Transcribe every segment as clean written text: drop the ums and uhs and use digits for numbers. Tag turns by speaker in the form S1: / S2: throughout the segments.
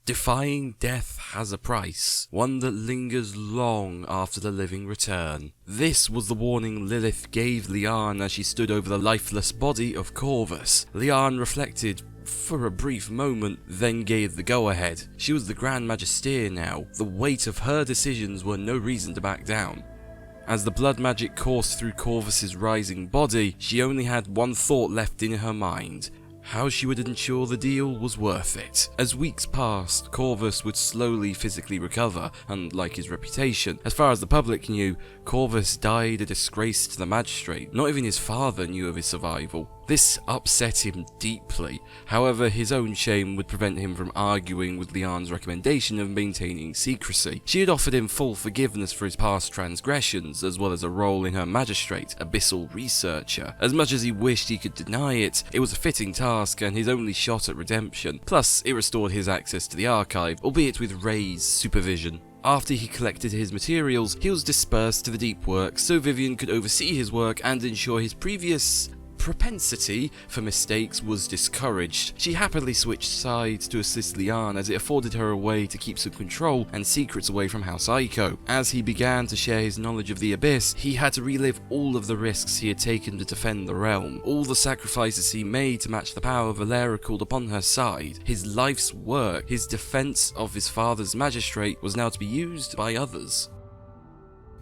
S1: Defying death has a price, one that lingers long after the living return. This was the warning Lilith gave Lian as she stood over the lifeless body of Corvus. Lian reflected for a brief moment, then gave the go-ahead. She was the Grand Magister now. The weight of her decisions were no reason to back down. As the blood magic coursed through Corvus's rising body, she only had one thought left in her mind: how she would ensure the deal was worth it. As weeks passed, Corvus would slowly physically recover, unlike his reputation. As far as the public knew, Corvus died a disgrace to the magistrate. Not even his father knew of his survival. This upset him deeply. However, his own shame would prevent him from arguing with Lian's recommendation of maintaining secrecy. She had offered him full forgiveness for his past transgressions, as well as a role in her magistrate, abyssal researcher. As much as he wished he could deny it, it was a fitting task and his only shot at redemption. Plus, it restored his access to the archive, albeit with Ray's supervision. After he collected his materials, he was dispersed to the deep work so Vivian could oversee his work and ensure his previous propensity for mistakes was discouraged. She happily switched sides to assist Lian as it afforded her a way to keep some control and secrets away from House Aiko. As he began to share his knowledge of the Abyss, he had to relive all of the risks he had taken to defend the realm, all the sacrifices he made to match the power Valera called upon her side. His life's work, his defense of his father's magistrate, was now to be used by others.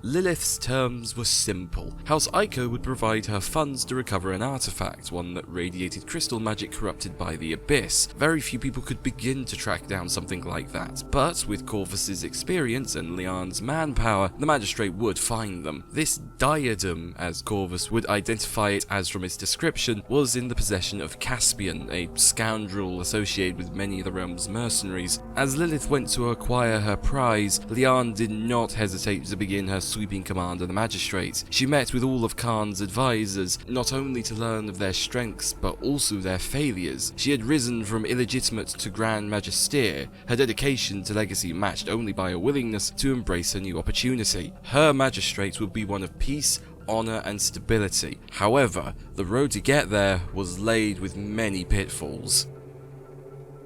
S1: Lilith's terms were simple. House Aiko would provide her funds to recover an artifact, one that radiated crystal magic corrupted by the Abyss. Very few people could begin to track down something like that, but with Corvus's experience and Lian's manpower, the magistrate would find them. This diadem, as Corvus would identify it as from its description, was in the possession of Caspian, a scoundrel associated with many of the realm's mercenaries. As Lilith went to acquire her prize, Lian did not hesitate to begin her sweeping command of the magistrates. She met with all of Khan's advisors, not only to learn of their strengths, but also their failures. She had risen from illegitimate to Grand Magister, her dedication to legacy matched only by a willingness to embrace a new opportunity. Her magistrate would be one of peace, honor, and stability. However, the road to get there was laid with many pitfalls.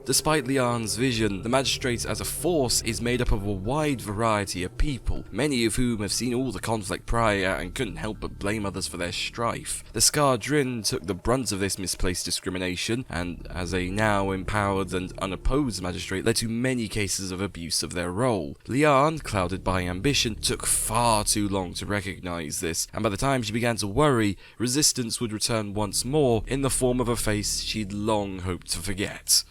S1: Despite Lian's vision, the magistrate as a force is made up of a wide variety of people, many of whom have seen all the conflict prior and couldn't help but blame others for their strife. The Skardrin took the brunt of this misplaced discrimination, and as a now empowered and unopposed magistrate led to many cases of abuse of their role. Lian, clouded by ambition, took far too long to recognize this, and by the time she began to worry, resistance would return once more in the form of a face she'd long hoped to forget.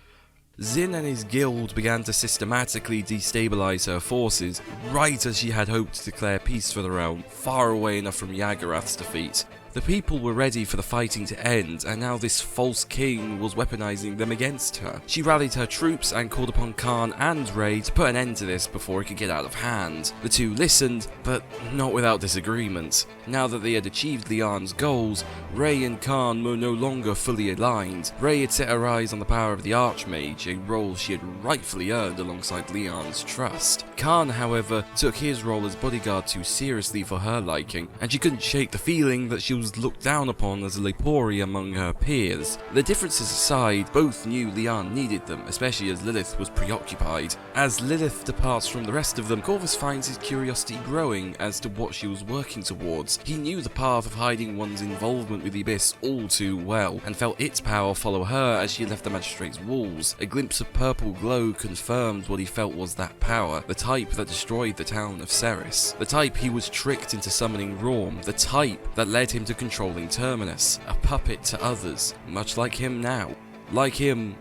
S1: Zin and his guild began to systematically destabilize her forces, right as she had hoped to declare peace for the realm, far away enough from Yagarath's defeat. The people were ready for the fighting to end, and now this false king was weaponizing them against her. She rallied her troops and called upon Khan and Ray to put an end to this before it could get out of hand. The two listened, but not without disagreement. Now that they had achieved Lian's goals, Ray and Khan were no longer fully aligned. Ray had set her eyes on the power of the Archmage, a role she had rightfully earned alongside Lian's trust. Khan, however, took his role as bodyguard too seriously for her liking, and she couldn't shake the feeling that she was looked down upon as a Lepori among her peers. The differences aside, both knew Lian needed them, especially as Lilith was preoccupied. As Lilith departs from the rest of them, Corvus finds his curiosity growing as to what she was working towards. He knew the path of hiding one's involvement with the Abyss all too well, and felt its power follow her as she left the magistrate's walls. A glimpse of purple glow confirmed what he felt was that power, the type that destroyed the town of Ceres, the type he was tricked into summoning Raum, the type that led him to controlling Terminus, a puppet to others, much like him now. Like him,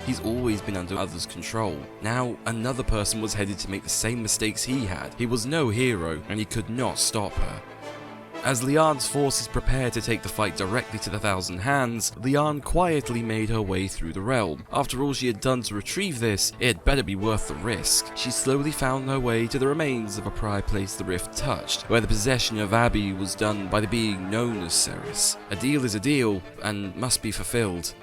S1: he's always been under others' control. Now, another person was headed to make the same mistakes he had. He was no hero, and he could not stop her. As Lian's forces prepared to take the fight directly to the Thousand Hands, Lian quietly made her way through the realm. After all she had done to retrieve this, it had better be worth the risk. She slowly found her way to the remains of a prior place the rift touched, where the possession of Abby was done by the being known as Ceres. A deal is a deal, and must be fulfilled.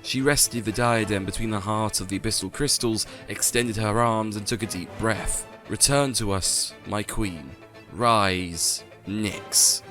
S1: She rested the diadem between the heart of the abyssal crystals, extended her arms and took a deep breath. Return to us, my queen. Rise, Nyx.